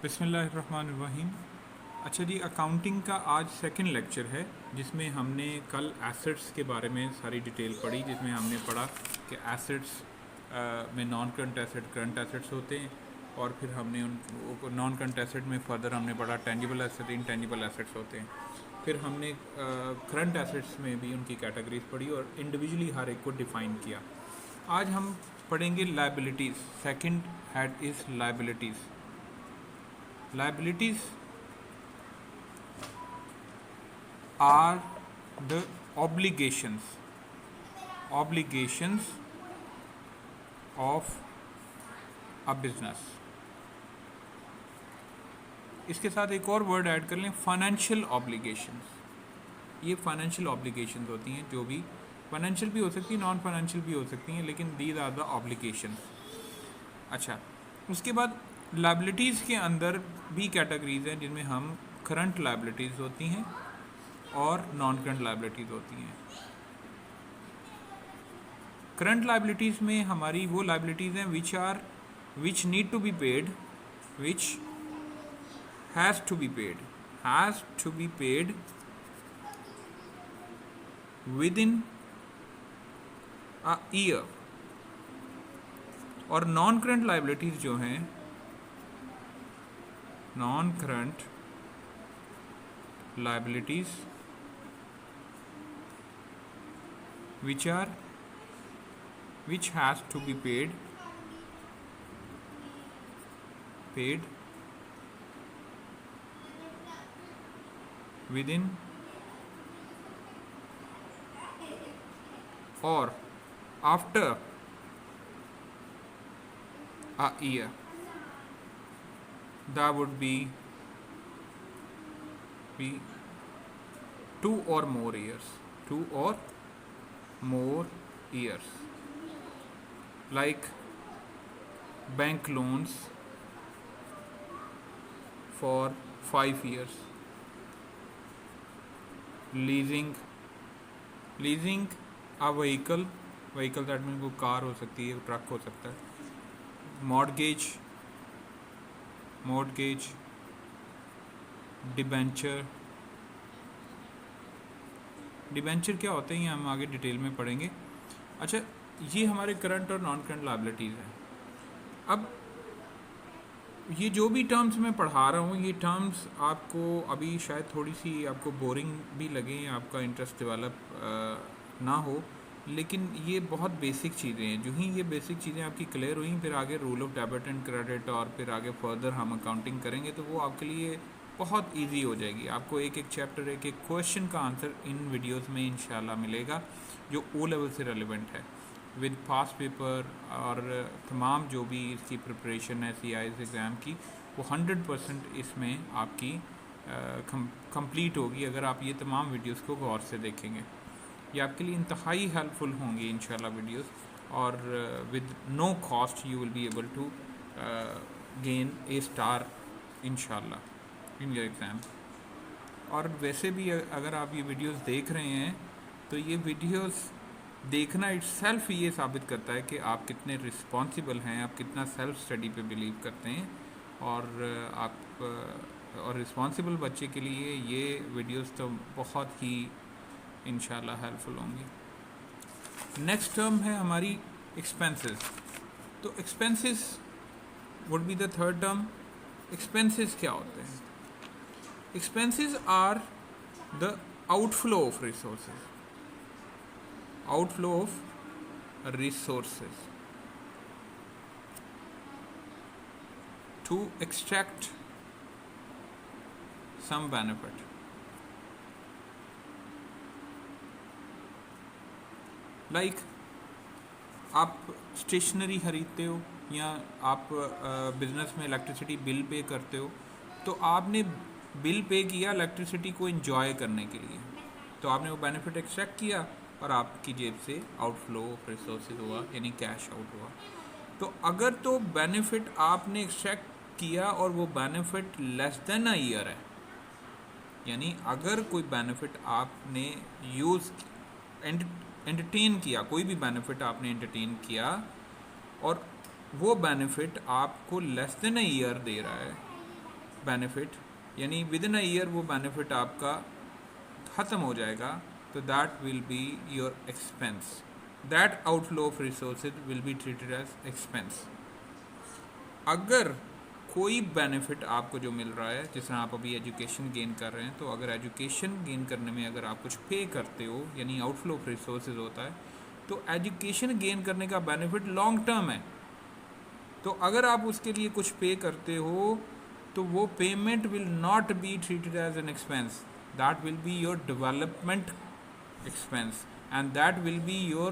बिस्मिल्लाहिर्रहमानिर्रहीम। अच्छा जी, अकाउंटिंग का आज सेकंड लेक्चर है जिसमें हमने कल एसेट्स के बारे में सारी डिटेल पढ़ी, जिसमें हमने पढ़ा कि एसेट्स में non current asset, current assets होते हैं, और फिर हमने उन नॉन करंट एसेट में फर्दर हमने पढ़ा टेंजिबल एसेट, इनटेंजिबल एसेट्स होते हैं। फिर हमने करंट एसेट्स में भी उनकी कैटेगरीज पढ़ी और इंडिविजुअली हर एक को डिफ़ाइन किया। आज हम पढ़ेंगे liabilities. Second head is liabilities. Liabilities are the obligations of a business। इसके साथ एक और वर्ड ऐड कर लें, फाइनेंशियल ऑब्लिगेशंस। ये फाइनेंशियल ऑब्लिगेशंस होती हैं, जो भी फाइनेंशियल भी हो सकती हैं, नॉन फाइनेंशियल भी हो सकती हैं, लेकिन दीज आर द ऑब्लिगेशंस। अच्छा, उसके बाद लायबिलिटीज़ के अंदर भी कैटेगरीज हैं जिनमें हम करंट लायबिलिटीज़ होती हैं और नॉन करंट लायबिलिटीज़ होती हैं। करंट लायबिलिटीज़ में हमारी वो लायबिलिटीज़ हैं which need to be paid, which has to be paid within a year. और नॉन करंट लायबिलिटीज़ जो हैं, non current liabilities which has to be paid within or after a year। that would be 2 or more years, like bank loans for 5 years, leasing a vehicle that means वो car हो सकती है, truck हो सकता है, mortgage, debenture क्या होते हैं, ये हम आगे डिटेल में पढ़ेंगे। अच्छा, ये हमारे करंट और नॉन करंट लायबिलिटीज़ हैं। अब ये जो भी टर्म्स मैं पढ़ा रहा हूँ, ये टर्म्स आपको अभी शायद थोड़ी सी आपको बोरिंग भी लगें, आपका इंटरेस्ट डेवलप ना हो, लेकिन ये बहुत बेसिक चीज़ें हैं। जो ही ये बेसिक चीज़ें आपकी क्लियर हुई, फिर आगे rule of debit and credit और फिर आगे फर्दर हम अकाउंटिंग करेंगे, तो वो आपके लिए बहुत इजी हो जाएगी। आपको एक एक चैप्टर, एक एक क्वेश्चन का आंसर इन वीडियोस में इंशाल्लाह मिलेगा, जो ओ लेवल से रेलिवेंट है, विद पास्ट पेपर और तमाम जो भी इसकी प्रिपरेशन है CIS एग्ज़ाम की, वो 100% इसमें आपकी कंप्लीट होगी अगर आप ये तमाम वीडियोस को गौर से देखेंगे। ये आपके लिए इंतहाई हेल्पफुल होंगी इंशाल्लाह वीडियोस, और with no cost you will be able to gain a star इंशाल्लाह इन योर एग्ज़ाम। और वैसे भी अगर आप ये वीडियोस देख रहे हैं, तो ये वीडियोस देखना इट्सेल्फ ये साबित करता है कि आप कितने रिस्पॉन्सिबल हैं, आप कितना सेल्फ स्टडी पे बिलीव करते हैं, और और रिस्पॉन्सिबल बच्चे के लिए ये वीडियोस तो बहुत ही इंशाल्लाह हेल्पफुल होंगी। नेक्स्ट टर्म है हमारी एक्सपेंसेस। तो expenses would be the third term. Expenses क्या होते हैं? Expenses are the outflow of resources to extract some benefit. Like आप स्टेशनरी ख़रीदते हो, या आप बिज़नेस में इलेक्ट्रिसिटी बिल पे करते हो, तो आपने बिल पे किया इलेक्ट्रिसिटी को एंजॉय करने के लिए, तो आपने वो बेनिफिट एक्सट्रैक्ट किया और आपकी जेब से आउटफ्लो ऑफ रिसोर्सेज हुआ, यानी कैश आउट हुआ। तो अगर तो बेनिफिट आपने एक्सट्रैक्ट किया और वो benefit less than a year है, यानी अगर कोई बेनिफिट आपने यूज़ एंटरटेन किया, कोई भी बेनिफिट आपने एंटरटेन किया और वो बेनिफिट आपको लेस देन अ ईयर दे रहा है, बेनिफिट, यानी विद इन अ ईयर वो बेनिफिट आपका ख़त्म हो जाएगा, तो that will be your expense. That outflow of resources will be treated as expense. अगर कोई बेनिफिट आपको जो मिल रहा है, जैसे आप अभी एजुकेशन गेन कर रहे हैं, तो अगर एजुकेशन गेन करने में अगर आप कुछ पे करते हो, यानी आउटफ्लो ऑफ रिसोर्सेज होता है, तो एजुकेशन गेन करने का बेनिफिट लॉन्ग टर्म है। तो अगर आप उसके लिए कुछ पे करते हो, तो वो payment will not be treated as an expense, that will be your development expense, and that will be your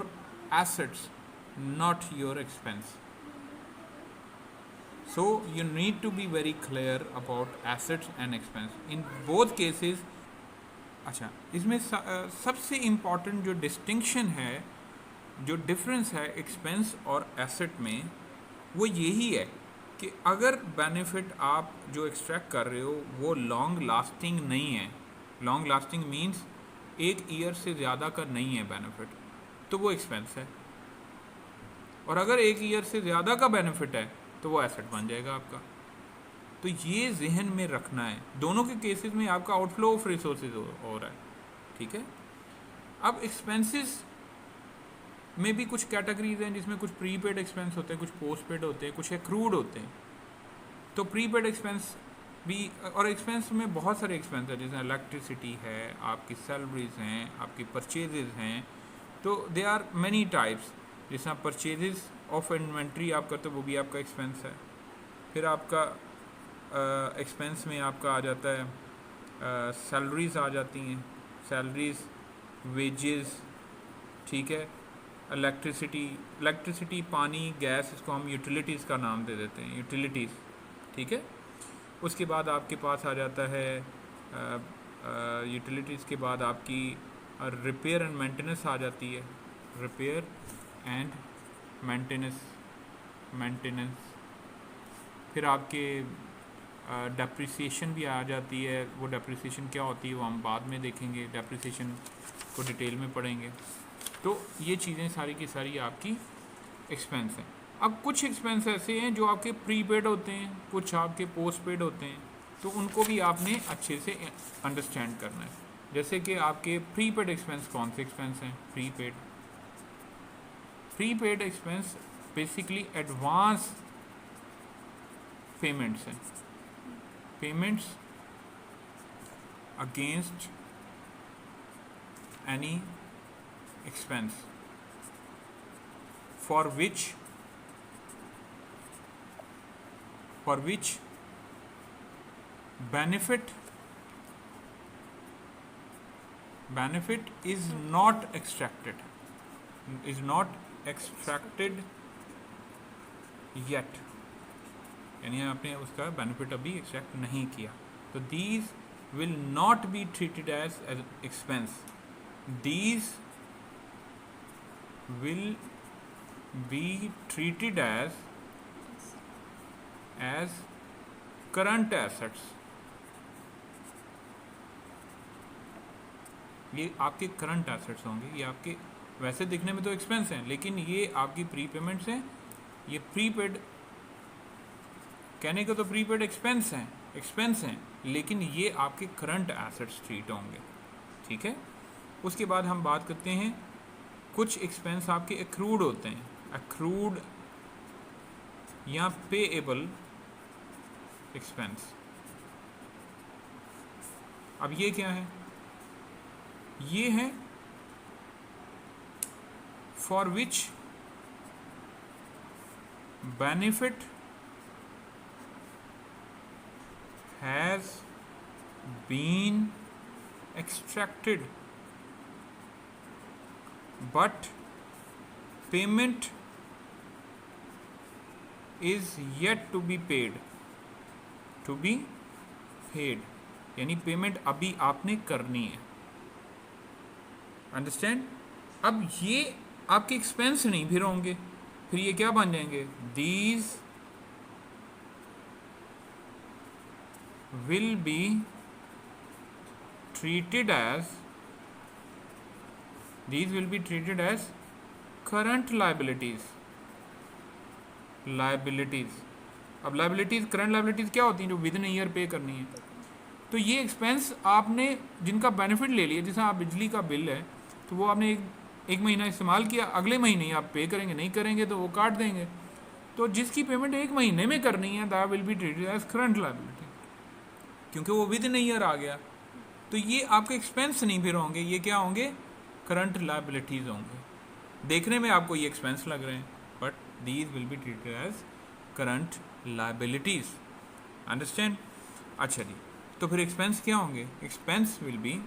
assets, not your expense. So you need to be very clear about assets and expense in both cases. अच्छा, इसमें सबसे important जो distinction है, जो difference है expense और asset में, वो यही है कि अगर बेनिफिट आप जो एक्सट्रैक्ट कर रहे हो वो लॉन्ग लास्टिंग नहीं है, लॉन्ग लास्टिंग मीन्स एक ईयर से ज़्यादा का नहीं है बेनिफिट, तो वो एक्सपेंस है। और अगर एक ईयर से ज़्यादा का बेनिफिट है तो वो एसेट बन जाएगा आपका। तो ये जहन में रखना है, दोनों के केसेस में आपका आउटफ्लो ऑफ रिसोर्सेज हो रहा है, ठीक है। अब एक्सपेंसेस में भी कुछ कैटेगरीज हैं, जिसमें कुछ प्रीपेड एक्सपेंस होते हैं, कुछ पोस्टपेड होते हैं, कुछ एक्रूड होते हैं। तो प्रीपेड एक्सपेंस भी, और एक्सपेंस में बहुत सारे एक्सपेंस हैं, जैसे इलेक्ट्रिसिटी है, आपकी सैलरीज हैं, आपकी परचेजेस हैं, तो दे आर मैनी टाइप्स। जैसे आप परचेजेस ऑफ इन्वेंट्री आप करते हो, वो भी आपका एक्सपेंस है। फिर आपका एक्सपेंस में आपका आ जाता है सैलरीज आ जाती हैं, सैलरीज, वेजेस, ठीक है। इलेक्ट्रिसिटी, पानी, गैस, इसको हम यूटिलिटीज़ का नाम दे देते हैं, यूटिलिटीज़, ठीक है। उसके बाद आपके पास आ जाता है यूटिलिटीज़ के बाद आपकी रिपेयर एंड मेंटेनेंस आ जाती है, रिपेयर एंड मेंटेनेंस। फिर आपके डेप्रिसिएशन भी आ जाती है। वो डेप्रिसिएशन क्या होती है वो हम बाद में देखेंगे, डेप्रिसिएशन को डिटेल में पढ़ेंगे। तो ये चीज़ें सारी की सारी आपकी एक्सपेंस हैं। अब कुछ एक्सपेंस ऐसे हैं जो आपके प्रीपेड होते हैं, कुछ आपके पोस्टपेड होते हैं, तो उनको भी आपने अच्छे से अंडरस्टैंड करना है। जैसे कि आपके प्रीपेड एक्सपेंस कौन से एक्सपेंस हैं? Prepaid expenses basically advance payments हैं, payments against any expense for which benefit is not extracted yet, यानी आपने उसका बेनिफिट अभी एक्सट्रैक्ट नहीं किया, तो these will not be treated as expense. These will be treated as current assets. ये आपके करंट एसेट्स होंगे, ये आपके वैसे दिखने में तो एक्सपेंस हैं, लेकिन ये आपकी प्री पेमेंट्स हैं। ये प्रीपेड कहने को तो प्रीपेड एक्सपेंस हैं, लेकिन ये आपके करंट एसेट्स ट्रीट होंगे, ठीक है। उसके बाद हम बात करते हैं, कुछ एक्सपेंस आपके एक्रूड होते हैं, एक्रूड या पेएबल एक्सपेंस। अब ये क्या है? ये है for which benefit has been extracted but payment is yet to be paid, यानी पेमेंट अभी आपने करनी है, अंडरस्टैंड। अब ये आपके एक्सपेंस नहीं फिर होंगे, फिर ये क्या बन जाएंगे? these will be treated as current liabilities. अब लाइबिलिटीज़, करंट लाइबिलिटीज़ क्या होती हैं? जो विद इन ईयर पे करनी है। तो ये एक्सपेंस आपने जिनका बेनिफिट ले लिया, जैसे आप बिजली का बिल है तो वो आपने एक महीना इस्तेमाल किया, अगले महीने ही आप पे करेंगे, नहीं करेंगे तो वो काट देंगे। तो जिसकी पेमेंट एक महीने में करनी है that will be treated as current liability, क्योंकि वो विद इन ईयर आ गया। तो ये आपके एक्सपेंस नहीं फिर होंगे, ये क्या होंगे? करंट लाइबिलिटीज़ होंगे। देखने में आपको ये एक्सपेंस लग रहे हैं but these will be treated as current liabilities. Understand? अच्छा जी, तो फिर एक्सपेंस क्या होंगे? एक्सपेंस विल बी,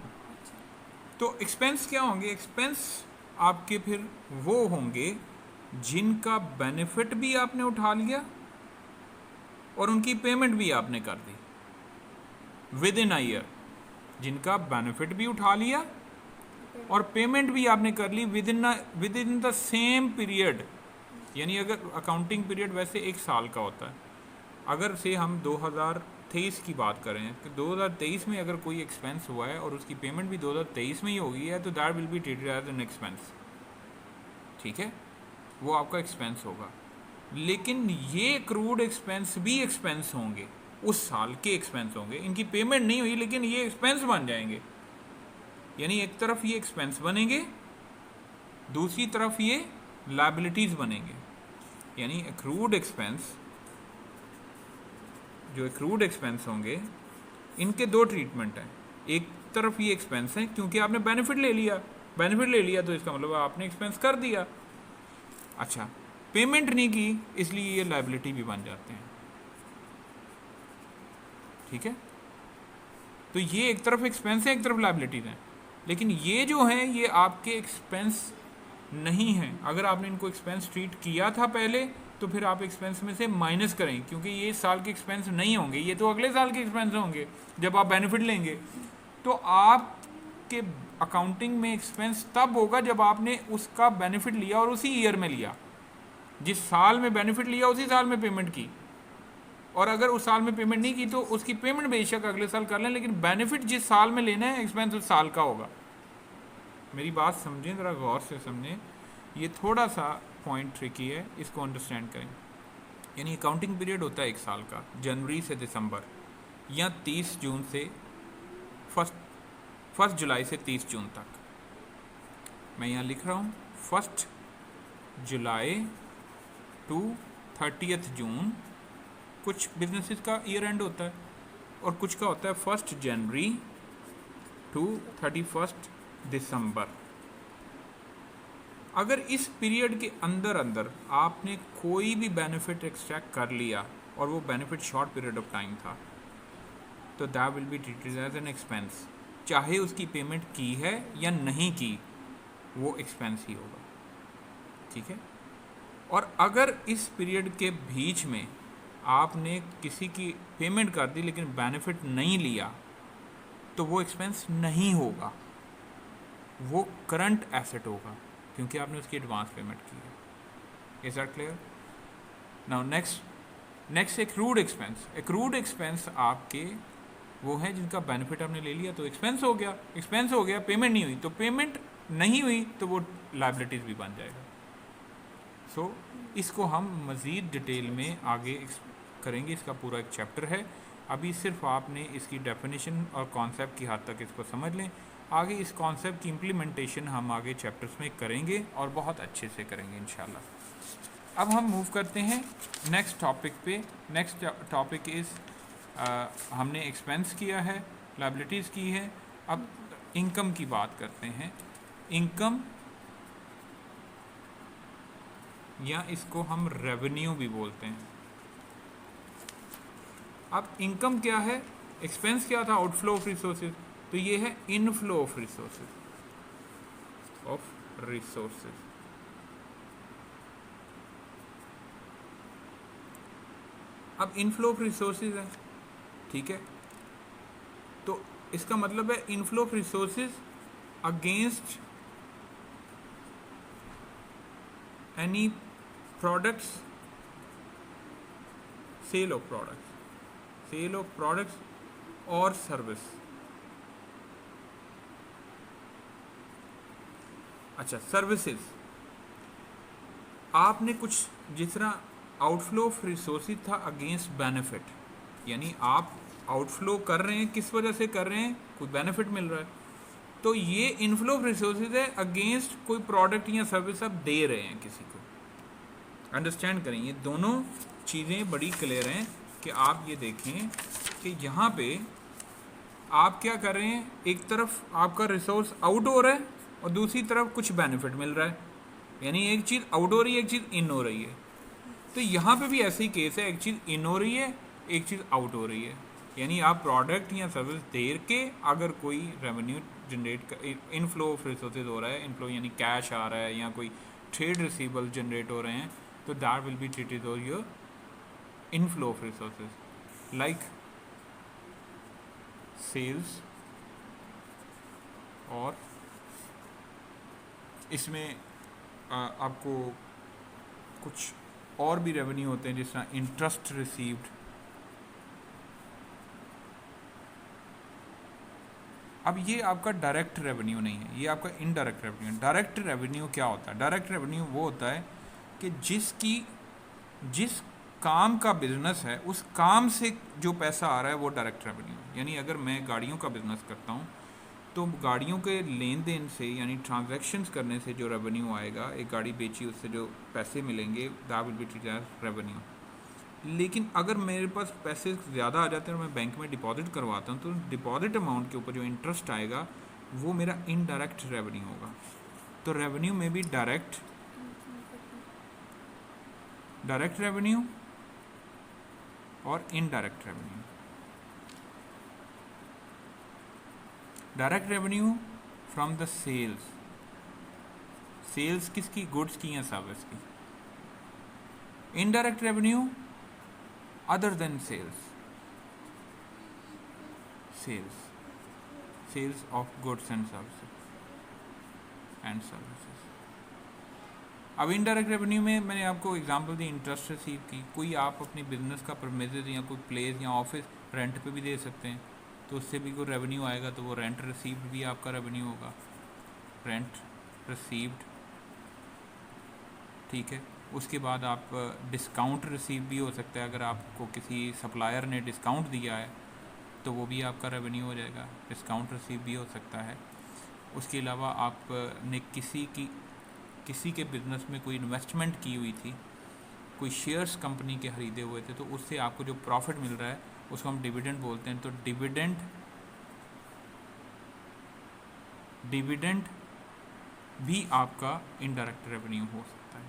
तो एक्सपेंस क्या होंगे? एक्सपेंस आपके फिर वो होंगे जिनका बेनिफिट भी आपने उठा लिया और उनकी पेमेंट भी आपने कर दी विद इन अ ईयर। जिनका बेनिफिट भी उठा लिया और पेमेंट भी आपने कर ली within the same period. यानी अगर अकाउंटिंग पीरियड वैसे एक साल का होता है, अगर से हम 2023 की बात करें कि 2023 में अगर कोई एक्सपेंस हुआ है और उसकी पेमेंट भी 2023 में ही हो गई है तो that will be treated as an expense. ठीक है, वो आपका एक्सपेंस होगा। लेकिन ये क्रूड एक्सपेंस भी एक्सपेंस होंगे, उस साल के एक्सपेंस होंगे, इनकी पेमेंट नहीं हुई लेकिन ये एक्सपेंस बन जाएंगे। यानी एक तरफ ये एक्सपेंस बनेंगे, दूसरी तरफ ये लायबिलिटीज़ बनेंगे। यानी एक्रूड एक्सपेंस, जो एक्रूड एक्सपेंस होंगे इनके दो ट्रीटमेंट हैं। एक तरफ ये एक्सपेंस है क्योंकि आपने बेनिफिट ले लिया तो इसका मतलब आपने एक्सपेंस कर दिया। अच्छा, पेमेंट नहीं की इसलिए ये लायबिलिटी भी बन जाते हैं। ठीक है, तो ये एक तरफ एक्सपेंस है, एक तरफ लायबिलिटीज हैं। लेकिन ये जो हैं ये आपके एक्सपेंस नहीं हैं। अगर आपने इनको एक्सपेंस ट्रीट किया था पहले तो फिर आप एक्सपेंस में से माइनस करें, क्योंकि ये इस साल के एक्सपेंस नहीं होंगे, ये तो अगले साल के एक्सपेंस होंगे जब आप बेनिफिट लेंगे। तो आपके अकाउंटिंग में एक्सपेंस तब होगा जब आपने उसका बेनिफिट लिया और उसी ईयर में लिया। जिस साल में बेनिफिट लिया उसी साल में पेमेंट की, और अगर उस साल में पेमेंट नहीं की तो उसकी पेमेंट बेशक अगले साल कर लें, लेकिन बेनिफिट जिस साल में लेना है एक्सपेंस उस साल का होगा। मेरी बात समझें, ज़रा गौर से समझें, ये थोड़ा सा पॉइंट ट्रिकी है, इसको अंडरस्टैंड करें। यानी अकाउंटिंग पीरियड होता है एक साल का, जनवरी से दिसंबर, या 30 जून से फर्स्ट जुलाई से 30 जून तक। मैं यहाँ लिख रहा हूँ 1 जुलाई टू 30 जून। कुछ बिजनेसेस का ईयर एंड होता है और कुछ का होता है 1 जनवरी टू 31 दिसंबर। अगर इस पीरियड के अंदर आपने कोई भी बेनिफिट एक्सट्रैक्ट कर लिया और वो benefit short period of time था तो that will be treated as an expense. चाहे उसकी पेमेंट की है या नहीं की, वो एक्सपेंस ही होगा। ठीक है, और अगर इस पीरियड के बीच में आपने किसी की पेमेंट कर दी लेकिन बेनिफिट नहीं लिया तो वो एक्सपेंस नहीं होगा, वो करंट एसेट होगा, क्योंकि आपने उसकी एडवांस पेमेंट की है। Is that clear? Now next accrued expense. Accrued expense आपके वो हैं जिनका बेनिफिट आपने ले लिया तो एक्सपेंस हो गया, पेमेंट नहीं हुई तो पेमेंट नहीं हुई तो वो लायबिलिटीज़ भी बन जाएगा। सो इसको हम मज़ीद डिटेल में आगे करेंगे, इसका पूरा एक चैप्टर है। अभी सिर्फ आपने इसकी डेफिनेशन और कॉन्सेप्ट की हद तक इसको समझ लें। आगे इस कॉन्सेप्ट की इम्प्लीमेंटेशन हम आगे चैप्टर्स में करेंगे और बहुत अच्छे से करेंगे इंशाल्लाह। अब हम मूव करते हैं नेक्स्ट टॉपिक पे। नेक्स्ट टॉपिक इज़ हमने एक्सपेंस किया है, लायबिलिटीज़ की है, अब इनकम की बात करते हैं। इनकम, या इसको हम रेवेन्यू भी बोलते हैं। अब इनकम क्या है? एक्सपेंस क्या था? आउटफ्लो ऑफ रिसोर्सेज, तो ये है इनफ्लो ऑफ रिसोर्सेज। अब इनफ्लो ऑफ रिसोर्सेज है, ठीक है, तो इसका मतलब है inflow of resources against any products, sale of products और सर्विस। अच्छा, सर्विसेज, आपने कुछ, जिस तरह आउटफ्लो ऑफ रिसोर्सेज था अगेंस्ट बेनिफिट, यानी आप आउटफ्लो कर रहे हैं, किस वजह से कर रहे हैं, कोई बेनिफिट मिल रहा है। तो ये इनफ्लो ऑफ रिसोर्सेज है अगेंस्ट कोई प्रोडक्ट या सर्विस आप दे रहे हैं किसी को। अंडरस्टैंड करें, ये दोनों चीज़ें बड़ी क्लियर हैं कि आप ये देखें कि यहाँ पे आप क्या कर रहे हैं, एक तरफ आपका रिसोर्स आउट हो रहा है और दूसरी तरफ कुछ बेनिफिट मिल रहा है, यानी एक चीज़ आउट हो रही है, एक चीज़ इन हो रही है। तो यहाँ पे भी ऐसी केस है, एक चीज़ इन हो रही है, एक चीज़ आउट हो रही है, यानी आप प्रोडक्ट या सर्विस दे के अगर कोई रेवेन्यू जनरेट कर, इनफ्लो ऑफ रिसोर्सेज हो रहा है, इनफ्लो यानी कैश आ रहा है या कोई ट्रेड रिसीवेबल जनरेट हो रहे हैं, तो दैट विल बी ट्रीटेड और your inflow of resources like sales. और इसमें आपको कुछ और भी रेवेन्यू होते हैं, जिस तरह इंटरेस्ट रिसीव्ड। अब ये आपका डायरेक्ट रेवेन्यू नहीं है, ये आपका इनडायरेक्ट रेवेन्यू है। डायरेक्ट रेवेन्यू क्या होता है? डायरेक्ट रेवेन्यू वो होता है कि जिस काम का बिजनेस है उस काम से जो पैसा आ रहा है वो डायरेक्ट रेवेन्यू है। यानी अगर मैं गाड़ियों का बिजनेस करता हूँ तो गाड़ियों के लेन देन से यानी ट्रांजैक्शंस करने से जो रेवेन्यू आएगा, एक गाड़ी बेची उससे जो पैसे मिलेंगे, that will be treated as revenue. लेकिन अगर मेरे पास पैसे ज़्यादा आ जाते हैं और मैं बैंक में डिपॉजिट करवाता हूँ तो डिपॉजिट अमाउंट के ऊपर जो इंटरेस्ट आएगा वो मेरा इनडायरेक्ट रेवेन्यू होगा। तो रेवेन्यू में भी डायरेक्ट रेवेन्यू और indirect revenue. Direct revenue from the sales, sales किसकी? गुड्स की या सर्विस की। Indirect revenue other than sales, sales of goods and services. अब इनडायरेक्ट रेवेन्यू में मैंने आपको एग्जांपल दी इंटरेस्ट रिसीव की। कोई आप अपनी बिजनेस का प्रीमिसेस या कोई प्लेस या ऑफिस रेंट पे भी दे सकते हैं, तो उससे भी कोई रेवेन्यू आएगा, तो वो रेंट रिसीव्ड भी आपका रेवेन्यू होगा, रेंट रिसीव्ड। ठीक है, उसके बाद आप डिस्काउंट रिसीव भी हो सकता है, अगर आपको किसी सप्लायर ने डिस्काउंट दिया है तो वो भी आपका रेवेन्यू हो जाएगा, डिस्काउंट रिसीव भी हो सकता है। उसके अलावा आपने किसी के बिज़नेस में कोई इन्वेस्टमेंट की हुई थी, कोई शेयर्स कंपनी के ख़रीदे हुए थे, तो उससे आपको जो प्रॉफिट मिल रहा है उसको हम डिविडेंड बोलते हैं। तो डिविडेंड भी आपका इनडायरेक्ट रेवेन्यू हो सकता है।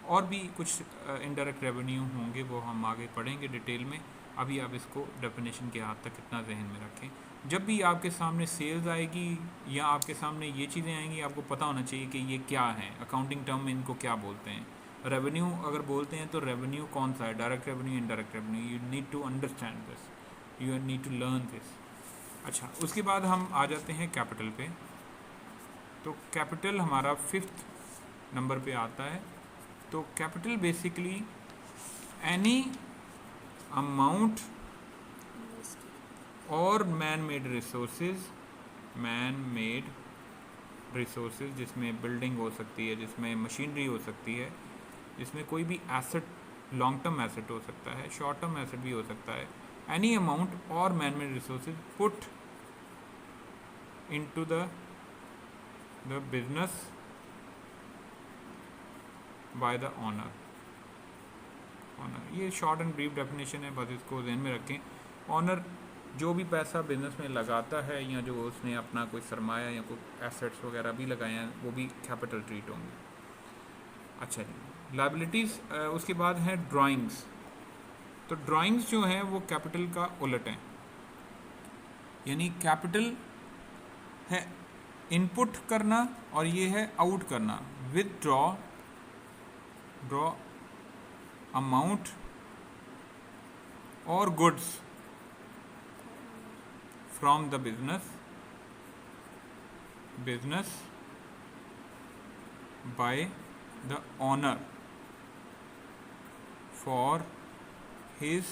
और भी कुछ इनडायरेक्ट रेवेन्यू होंगे, वो हम आगे पढ़ेंगे डिटेल में। अभी आप इसको डेफिनेशन के हाथ तक इतना जहन में रखें, जब भी आपके सामने सेल्स आएगी या आपके सामने ये चीज़ें आएंगी, आपको पता होना चाहिए कि ये क्या है, अकाउंटिंग टर्म में इनको क्या बोलते हैं। रेवेन्यू अगर बोलते हैं तो रेवेन्यू कौन सा है, direct revenue, indirect revenue, you need to understand this, you need to learn this. अच्छा, उसके बाद हम आ जाते हैं कैपिटल पे। तो कैपिटल हमारा 5th नंबर पे आता है। तो capital basically any amount or man made resources, जिसमें बिल्डिंग हो सकती है, जिसमें मशीनरी हो सकती है, जिसमें कोई भी एसेट, लॉन्ग टर्म एसेट हो सकता है, शॉर्ट टर्म एसेट भी हो सकता है। Any amount or man made resources put into the business by the owner. ये शॉर्ट एंड ब्रीफ डेफिनेशन है, बस इसको ध्यान में रखें। ऑनर जो भी पैसा बिजनेस में लगाता है या जो उसने अपना कोई सरमाया या कोई एसेट्स वगैरह भी लगाए हैं, वो भी कैपिटल ट्रीट होंगे। अच्छा जी, लायबिलिटीज़ उसके बाद है ड्राइंग्स। तो ड्राइंग्स जो हैं वो कैपिटल का उलट हैं, यानी कैपिटल है इनपुट करना और ये है आउट करना। Withdraw amount or goods from the business by the owner for his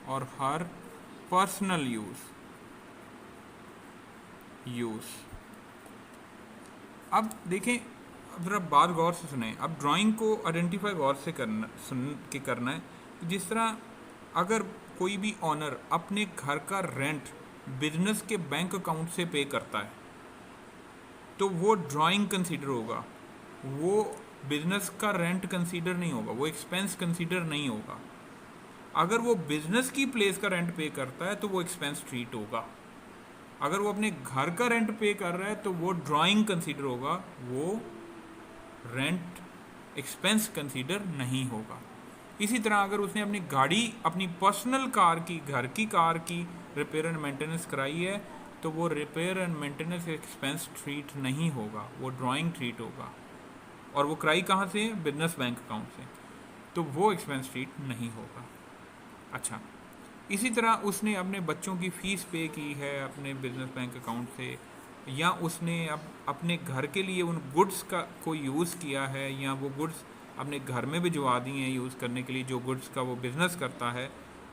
or her personal use. अब देखें, ज़रा बात गौर से सुने। अब ड्राइंग को आइडेंटिफाई गौर से करना है। जिस तरह अगर कोई भी ऑनर अपने घर का रेंट बिजनेस के बैंक अकाउंट से पे करता है तो वो ड्राइंग कंसीडर होगा, वो बिजनेस का रेंट कंसीडर नहीं होगा, वो एक्सपेंस कंसीडर नहीं होगा। अगर वो बिजनेस की प्लेस का रेंट पे करता है तो वो एक्सपेंस ट्रीट होगा। अगर वो अपने घर का रेंट पे कर रहा है तो वो ड्राइंग कंसीडर होगा, वो रेंट एक्सपेंस कंसीडर नहीं होगा। इसी तरह अगर उसने अपनी गाड़ी, अपनी पर्सनल कार की, घर की कार की रिपेयर एंड मेंटेनेंस कराई है तो वो repair and maintenance expense treat नहीं होगा, वो ड्राइंग ट्रीट होगा। और वो कराई कहाँ से? बिजनेस बैंक अकाउंट से, तो वो एक्सपेंस ट्रीट नहीं होगा। अच्छा, इसी तरह उसने अपने बच्चों की फ़ीस पे की है अपने बिजनेस बैंक अकाउंट से, या उसने अपने घर के लिए उन गुड्स का को यूज़ किया है, या वो गुड्स अपने घर में भिजवा दिए हैं यूज़ करने के लिए जो गुड्स का वो बिज़नेस करता है,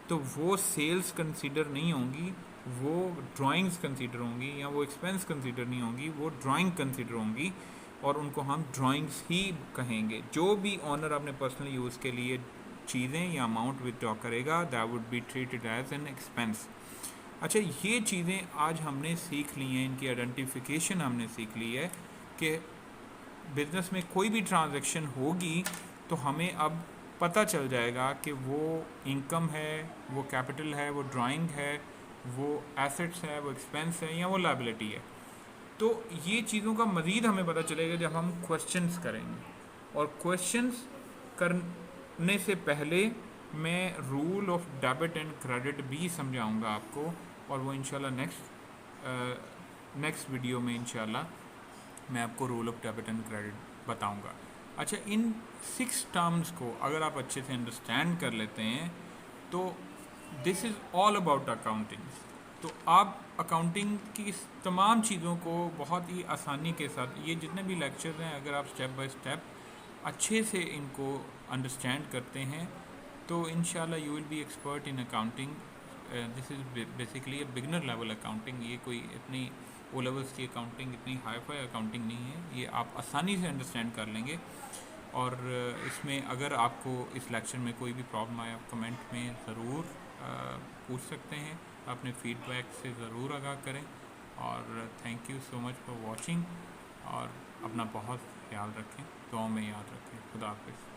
तो वो सेल्स कंसीडर नहीं होंगी, वो ड्राइंग्स कंसीडर होंगी, या वो एक्सपेंस कंसीडर नहीं होंगी, वो ड्राइंग कंसीडर होंगी, और उनको हम ड्राइंग्स ही कहेंगे। जो भी ऑनर अपने पर्सनल यूज़ के लिए चीज़ें या अमाउंट विथड्रॉ करेगा that would be treated as an expense. अच्छा, ये चीज़ें आज हमने सीख ली हैं, इनकी आइडेंटिफिकेशन हमने सीख ली है कि बिज़नेस में कोई भी ट्रांजैक्शन होगी तो हमें अब पता चल जाएगा कि वो इनकम है, वो कैपिटल है, वो ड्राइंग है, वो एसेट्स है, वो एक्सपेंस है, या वो लायबिलिटी है। तो ये चीज़ों का मज़ीद हमें पता चलेगा जब हम क्वेश्चंस करेंगे। और क्वेश्चंस करने से पहले मैं rule of debit and credit भी समझाऊंगा आपको, और वो इंशाल्लाह नेक्स्ट वीडियो में इंशाल्लाह मैं आपको rule of debit and credit बताऊंगा। अच्छा, इन 6 टर्म्स को अगर आप अच्छे से अंडरस्टैंड कर लेते हैं तो this is all about accounting. तो आप अकाउंटिंग की तमाम चीज़ों को बहुत ही आसानी के साथ, ये जितने भी लेक्चर हैं, अगर आप स्टेप बाय स्टेप अच्छे से इनको अंडरस्टैंड करते हैं तो इंशाल्लाह you will B expert in accounting. This is basically a beginner level accounting. ये कोई इतनी ओ लेवल्स की अकाउंटिंग, इतनी हाई फाई अकाउंटिंग नहीं है, ये आप आसानी से अंडरस्टैंड कर लेंगे। और इसमें अगर आपको इस लेक्चर में कोई भी प्रॉब्लम आए आप कमेंट में ज़रूर पूछ सकते हैं, अपने फीडबैक से ज़रूर आगाह करें। और thank you so much for watching, और अपना बहुत ख्याल रखें, दुआ में याद रखें। खुदा हाफिज़।